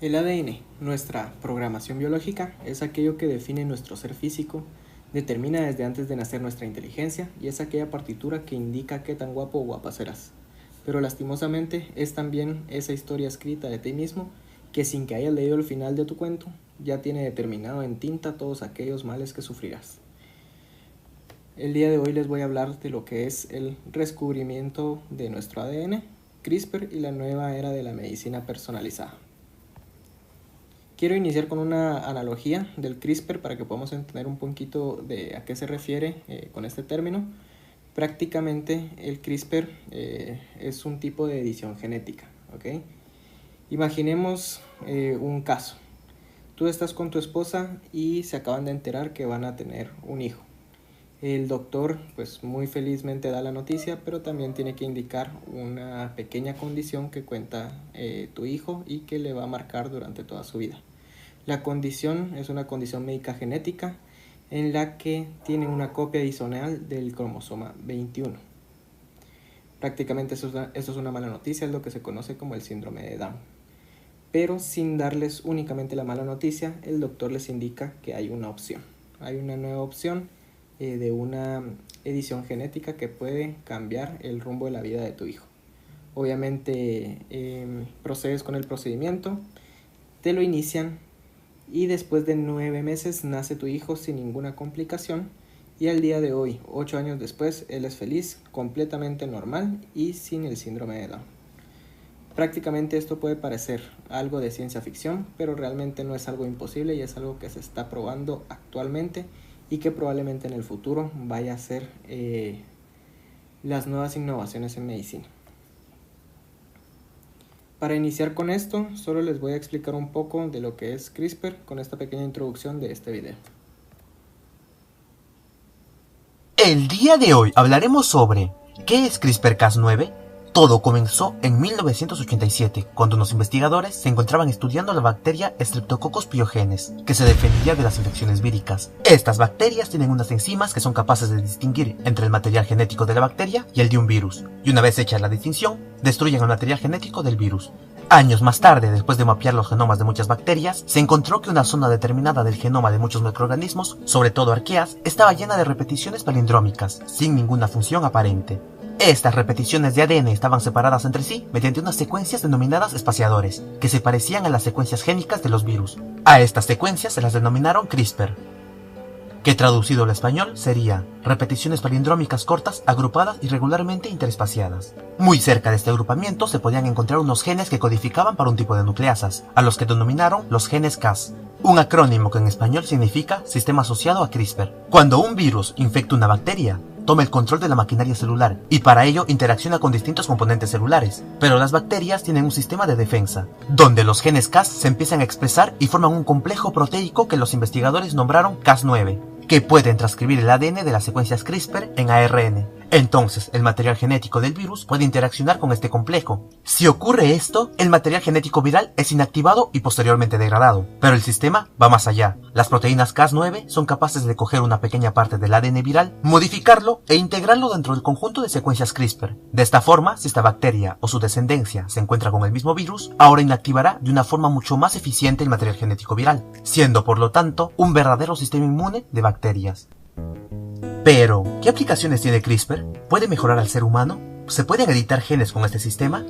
El ADN, nuestra programación biológica, es aquello que define nuestro ser físico, determina desde antes de nacer nuestra inteligencia y es aquella partitura que indica qué tan guapo o guapa serás. Pero lastimosamente es también esa historia escrita de ti mismo que sin que hayas leído el final de tu cuento ya tiene determinado en tinta todos aquellos males que sufrirás. El día de hoy les voy a hablar de lo que es el descubrimiento de nuestro ADN, CRISPR y la nueva era de la medicina personalizada. Quiero iniciar con una analogía del CRISPR para que podamos entender un poquito de a qué se refiere con este término. Prácticamente el CRISPR es un tipo de edición genética, ¿ok? Imaginemos un caso. Tú estás con tu esposa y se acaban de enterar que van a tener un hijo. El doctor pues muy felizmente da la noticia, pero también tiene que indicar una pequeña condición que cuenta tu hijo y que le va a marcar durante toda su vida. La condición es una condición médica genética en la que tiene una copia adicional del cromosoma 21. Prácticamente eso es una mala noticia, es lo que se conoce como el síndrome de Down. Pero sin darles únicamente la mala noticia, el doctor les indica que hay una opción. Hay una nueva opción de una edición genética que puede cambiar el rumbo de la vida de tu hijo. Obviamente procedes con el procedimiento, te lo inician y después de 9 meses nace tu hijo sin ninguna complicación y al día de hoy, 8 años después, él es feliz, completamente normal y sin el síndrome de Down. Prácticamente esto puede parecer algo de ciencia ficción, pero realmente no es algo imposible y es algo que se está probando actualmente y que probablemente en el futuro vaya a ser las nuevas innovaciones en medicina. Para iniciar con esto, solo les voy a explicar un poco de lo que es CRISPR con esta pequeña introducción de este video. El día de hoy hablaremos sobre ¿qué es CRISPR-Cas9? Todo comenzó en 1987, cuando unos investigadores se encontraban estudiando la bacteria Streptococcus pyogenes, que se defendía de las infecciones víricas. Estas bacterias tienen unas enzimas que son capaces de distinguir entre el material genético de la bacteria y el de un virus, y una vez hecha la distinción, destruyen el material genético del virus. Años más tarde, después de mapear los genomas de muchas bacterias, se encontró que una zona determinada del genoma de muchos microorganismos, sobre todo arqueas, estaba llena de repeticiones palindrómicas, sin ninguna función aparente. Estas repeticiones de ADN estaban separadas entre sí mediante unas secuencias denominadas espaciadores, que se parecían a las secuencias génicas de los virus. A estas secuencias se las denominaron CRISPR, que traducido al español sería repeticiones palindrómicas cortas agrupadas irregularmente interespaciadas. Muy cerca de este agrupamiento se podían encontrar unos genes que codificaban para un tipo de nucleasas, a los que denominaron los genes Cas, un acrónimo que en español significa Sistema Asociado a CRISPR. Cuando un virus infecta una bacteria, toma el control de la maquinaria celular y para ello interacciona con distintos componentes celulares. Pero las bacterias tienen un sistema de defensa, donde los genes Cas se empiezan a expresar y forman un complejo proteico que los investigadores nombraron Cas9, que pueden transcribir el ADN de las secuencias CRISPR en ARN. Entonces, el material genético del virus puede interaccionar con este complejo. Si ocurre esto, el material genético viral es inactivado y posteriormente degradado. Pero el sistema va más allá. Las proteínas Cas9 son capaces de coger una pequeña parte del ADN viral, modificarlo e integrarlo dentro del conjunto de secuencias CRISPR. De esta forma, si esta bacteria o su descendencia se encuentra con el mismo virus, ahora inactivará de una forma mucho más eficiente el material genético viral, siendo por lo tanto un verdadero sistema inmune de bacterias. Pero, ¿qué aplicaciones tiene CRISPR? ¿Puede mejorar al ser humano? ¿Se pueden editar genes con este sistema?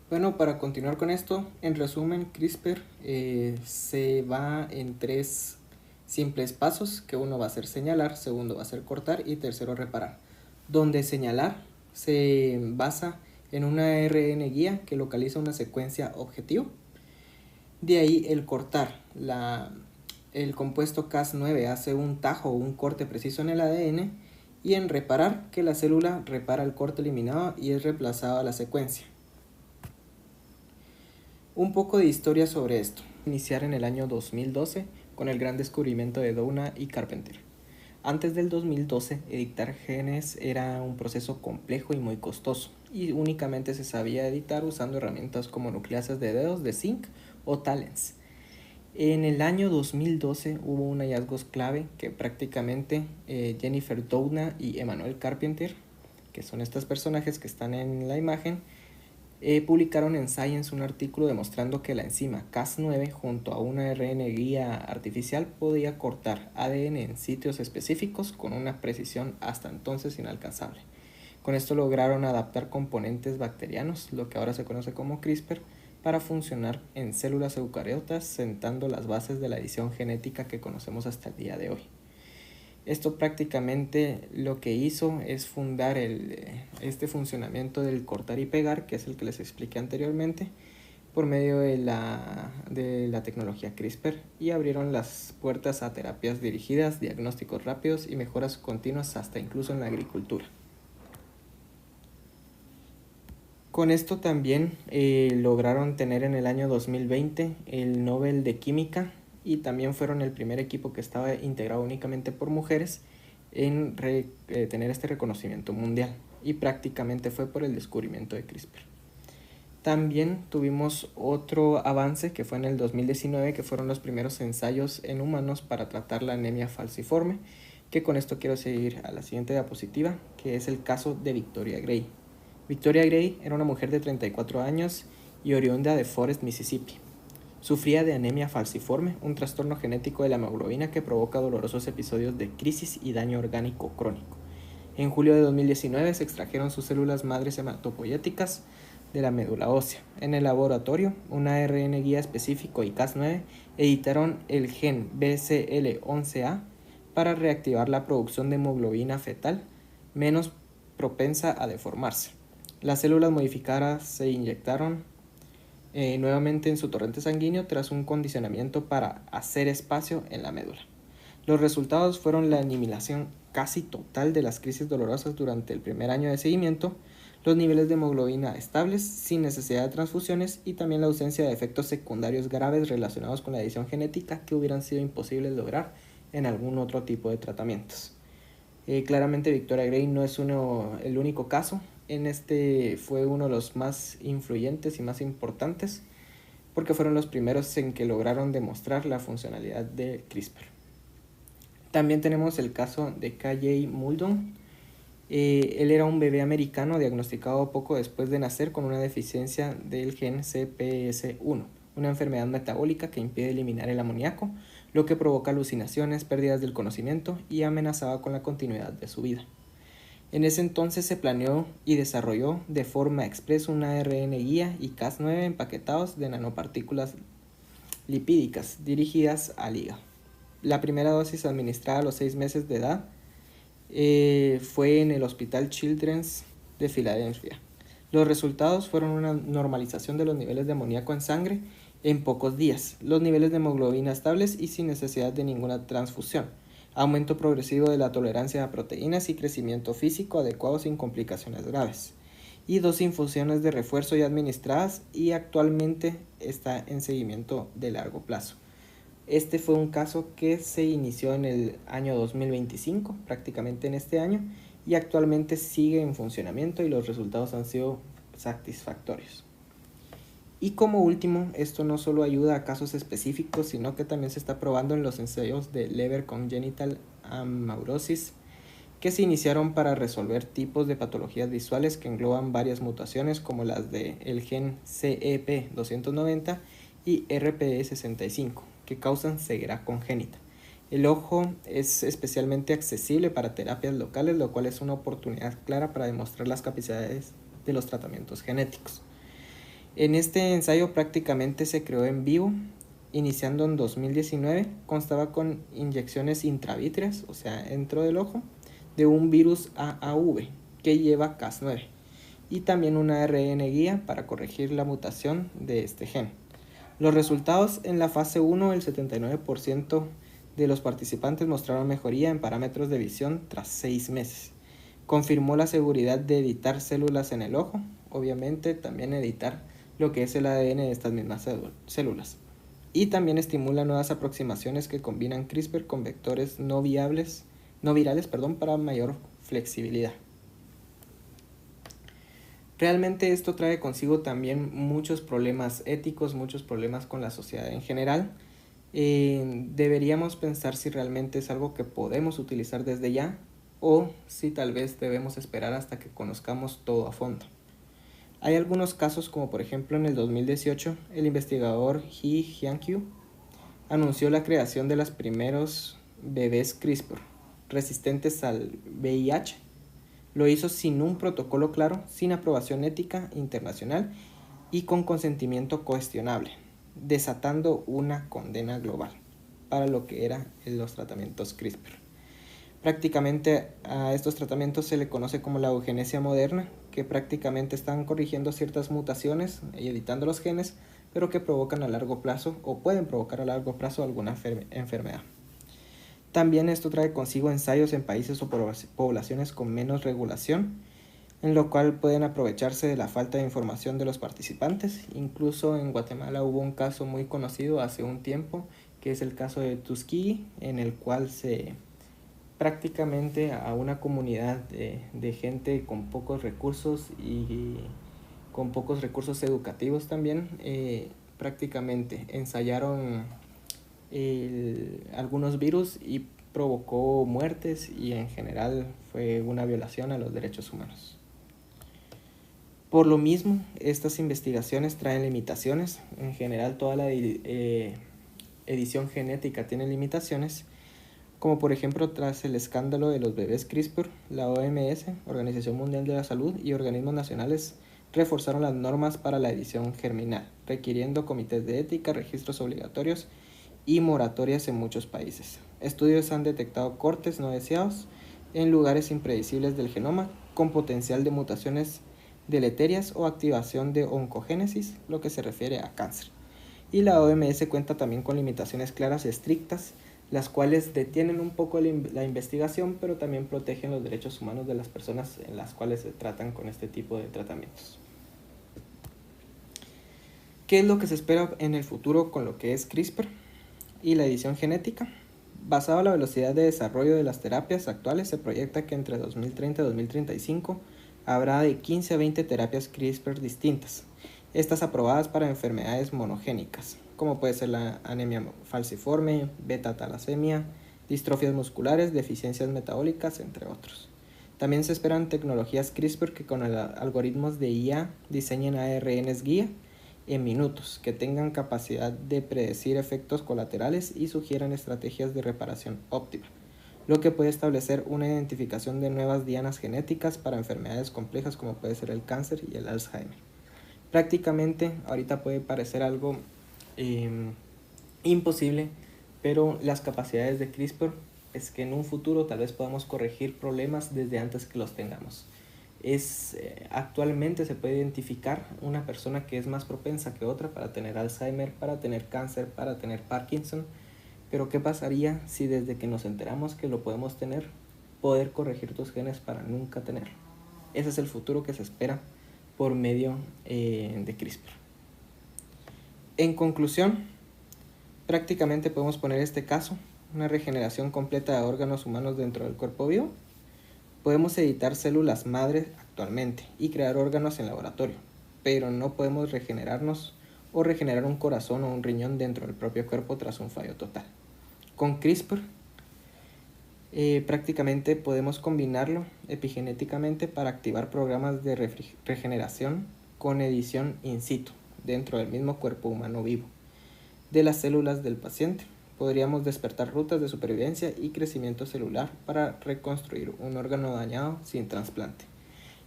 Bueno, para continuar con esto, en resumen, CRISPR se va en 3 simples pasos, que uno va a ser señalar, segundo va a ser cortar y tercero reparar. Donde señalar se basa en una ARN guía que localiza una secuencia objetivo. De ahí el cortar, el compuesto Cas9 hace un tajo o un corte preciso en el ADN y en reparar que la célula repara el corte eliminado y es reemplazada a la secuencia. Un poco de historia sobre esto. Iniciar en el año 2012 con el gran descubrimiento de Doudna y Carpenter. Antes del 2012, editar genes era un proceso complejo y muy costoso, y únicamente se sabía editar usando herramientas como nucleasas de dedos de zinc o talents. En el año 2012 hubo un hallazgo clave que prácticamente Jennifer Doudna y Emmanuel Carpenter, que son estos personajes que están en la imagen, publicaron en Science un artículo demostrando que la enzima Cas9 junto a una ARN guía artificial podía cortar ADN en sitios específicos con una precisión hasta entonces inalcanzable. Con esto lograron adaptar componentes bacterianos, lo que ahora se conoce como CRISPR, para funcionar en células eucariotas, sentando las bases de la edición genética que conocemos hasta el día de hoy. Esto prácticamente lo que hizo es fundar este funcionamiento del cortar y pegar, que es el que les expliqué anteriormente, por medio de la tecnología CRISPR, y abrieron las puertas a terapias dirigidas, diagnósticos rápidos y mejoras continuas hasta incluso en la agricultura. Con esto también lograron tener en el año 2020 el Nobel de Química, y también fueron el primer equipo que estaba integrado únicamente por mujeres en tener este reconocimiento mundial, y prácticamente fue por el descubrimiento de CRISPR. También tuvimos otro avance que fue en el 2019, que fueron los primeros ensayos en humanos para tratar la anemia falciforme, que con esto quiero seguir a la siguiente diapositiva, que es el caso de Victoria Gray. Victoria Gray era una mujer de 34 años y oriunda de Forest, Mississippi. Sufría de anemia falciforme, un trastorno genético de la hemoglobina que provoca dolorosos episodios de crisis y daño orgánico crónico. En julio de 2019 se extrajeron sus células madres hematopoyéticas de la médula ósea. En el laboratorio, un ARN guía específico y Cas9 editaron el gen BCL11A para reactivar la producción de hemoglobina fetal menos propensa a deformarse. Las células modificadas se inyectaron nuevamente en su torrente sanguíneo tras un condicionamiento para hacer espacio en la médula. Los resultados fueron la eliminación casi total de las crisis dolorosas durante el primer año de seguimiento, los niveles de hemoglobina estables sin necesidad de transfusiones y también la ausencia de efectos secundarios graves relacionados con la edición genética que hubieran sido imposibles lograr en algún otro tipo de tratamientos. Claramente Victoria Gray no es el único caso. En este fue uno de los más influyentes y más importantes porque fueron los primeros en que lograron demostrar la funcionalidad de CRISPR. También tenemos el caso de K.J. Muldoon. Él era un bebé americano diagnosticado poco después de nacer con una deficiencia del gen CPS1, una enfermedad metabólica que impide eliminar el amoníaco, lo que provoca alucinaciones, pérdidas del conocimiento y amenazaba con la continuidad de su vida. En ese entonces se planeó y desarrolló de forma express una ARN guía y Cas9 empaquetados de nanopartículas lipídicas dirigidas al hígado. La primera dosis administrada a los 6 meses de edad fue en el Hospital Children's de Filadelfia. Los resultados fueron una normalización de los niveles de amoníaco en sangre en pocos días, los niveles de hemoglobina estables y sin necesidad de ninguna transfusión, aumento progresivo de la tolerancia a proteínas y crecimiento físico adecuado sin complicaciones graves, y 2 infusiones de refuerzo ya administradas y actualmente está en seguimiento de largo plazo. Este fue un caso que se inició en el año 2025, prácticamente en este año, y actualmente sigue en funcionamiento y los resultados han sido satisfactorios. Y como último, esto no solo ayuda a casos específicos, sino que también se está probando en los ensayos de Leber Congenital Amaurosis, que se iniciaron para resolver tipos de patologías visuales que engloban varias mutaciones como las del gen CEP290 y RPE65, que causan ceguera congénita. El ojo es especialmente accesible para terapias locales, lo cual es una oportunidad clara para demostrar las capacidades de los tratamientos genéticos. En este ensayo prácticamente se creó en vivo, iniciando en 2019, constaba con inyecciones intravítreas, o sea, dentro del ojo, de un virus AAV que lleva Cas9 y también una ARN guía para corregir la mutación de este gen. Los resultados en la fase 1, el 79% de los participantes mostraron mejoría en parámetros de visión tras 6 meses. Confirmó la seguridad de editar células en el ojo, obviamente también editar lo que es el ADN de estas mismas células. Y también estimula nuevas aproximaciones que combinan CRISPR con vectores no virales, para mayor flexibilidad. Realmente esto trae consigo también muchos problemas éticos, muchos problemas con la sociedad en general, Deberíamos pensar si realmente es algo que podemos utilizar desde ya o si tal vez debemos esperar hasta que conozcamos todo a fondo. Hay algunos casos, como por ejemplo en el 2018 el investigador He Jiankyu anunció la creación de los primeros bebés CRISPR resistentes al VIH. Lo hizo sin un protocolo claro, sin aprobación ética internacional y con consentimiento cuestionable, desatando una condena global para lo que eran los tratamientos CRISPR. Prácticamente a estos tratamientos se le conoce como la eugenesia moderna, que prácticamente están corrigiendo ciertas mutaciones y editando los genes, pero que provocan a largo plazo o pueden provocar a largo plazo alguna enfermedad. También esto trae consigo ensayos en países o poblaciones con menos regulación, en lo cual pueden aprovecharse de la falta de información de los participantes. Incluso en Guatemala hubo un caso muy conocido hace un tiempo, que es el caso de Tuskegee, en el cual se prácticamente a una comunidad de gente con pocos recursos y con pocos recursos educativos también, prácticamente ensayaron algunos virus y provocó muertes y en general fue una violación a los derechos humanos. Por lo mismo, estas investigaciones traen limitaciones. En general, toda la edición genética tiene limitaciones, como por ejemplo tras el escándalo de los bebés CRISPR, la OMS, Organización Mundial de la Salud, y organismos nacionales reforzaron las normas para la edición germinal, requiriendo comités de ética, registros obligatorios y moratorias en muchos países. Estudios han detectado cortes no deseados en lugares impredecibles del genoma con potencial de mutaciones deleterias o activación de oncogénesis, lo que se refiere a cáncer. Y la OMS cuenta también con limitaciones claras y estrictas, las cuales detienen un poco la investigación, pero también protegen los derechos humanos de las personas en las cuales se tratan con este tipo de tratamientos. ¿Qué es lo que se espera en el futuro con lo que es CRISPR y la edición genética? Basado en la velocidad de desarrollo de las terapias actuales, se proyecta que entre 2030 y 2035 habrá de 15 a 20 terapias CRISPR distintas, estas aprobadas para enfermedades monogénicas, como puede ser la anemia falciforme, beta-talasemia, distrofias musculares, deficiencias metabólicas, entre otros. También se esperan tecnologías CRISPR que con algoritmos de IA diseñen ARNs guía en minutos, que tengan capacidad de predecir efectos colaterales y sugieran estrategias de reparación óptima, lo que puede establecer una identificación de nuevas dianas genéticas para enfermedades complejas como puede ser el cáncer y el Alzheimer. Prácticamente ahorita puede parecer algo imposible, pero las capacidades de CRISPR es que en un futuro tal vez podamos corregir problemas desde antes que los tengamos. Actualmente se puede identificar una persona que es más propensa que otra para tener Alzheimer, para tener cáncer, para tener Parkinson, pero ¿qué pasaría si desde que nos enteramos que lo podemos tener, poder corregir tus genes para nunca tenerlo? Ese es el futuro que se espera por medio de CRISPR. En conclusión, prácticamente podemos poner este caso, una regeneración completa de órganos humanos dentro del cuerpo vivo. Podemos editar células madres actualmente y crear órganos en laboratorio, pero no podemos regenerarnos o regenerar un corazón o un riñón dentro del propio cuerpo tras un fallo total. Con CRISPR prácticamente podemos combinarlo epigenéticamente para activar programas de regeneración con edición in situ dentro del mismo cuerpo humano vivo de las células del paciente. Podríamos despertar rutas de supervivencia y crecimiento celular para reconstruir un órgano dañado sin trasplante.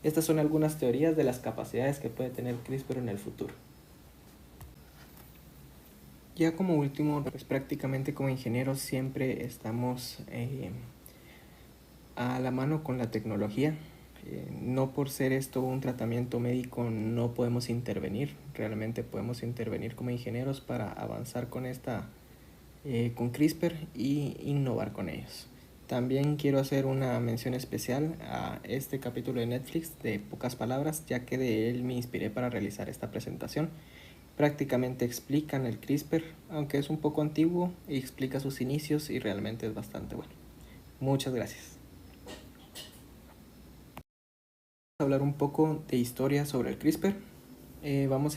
Estas son algunas teorías de las capacidades que puede tener CRISPR en el futuro. Ya como último, pues prácticamente como ingenieros siempre estamos a la mano con la tecnología. No por ser esto un tratamiento médico no podemos intervenir, realmente podemos intervenir como ingenieros para avanzar con con CRISPR y innovar con ellos. También quiero hacer una mención especial a este capítulo de Netflix de Pocas Palabras, ya que de él me inspiré para realizar esta presentación. Prácticamente explican el CRISPR, aunque es un poco antiguo, y explica sus inicios y realmente es bastante bueno. Muchas gracias. Vamos a hablar un poco de historia sobre el CRISPR. Vamos a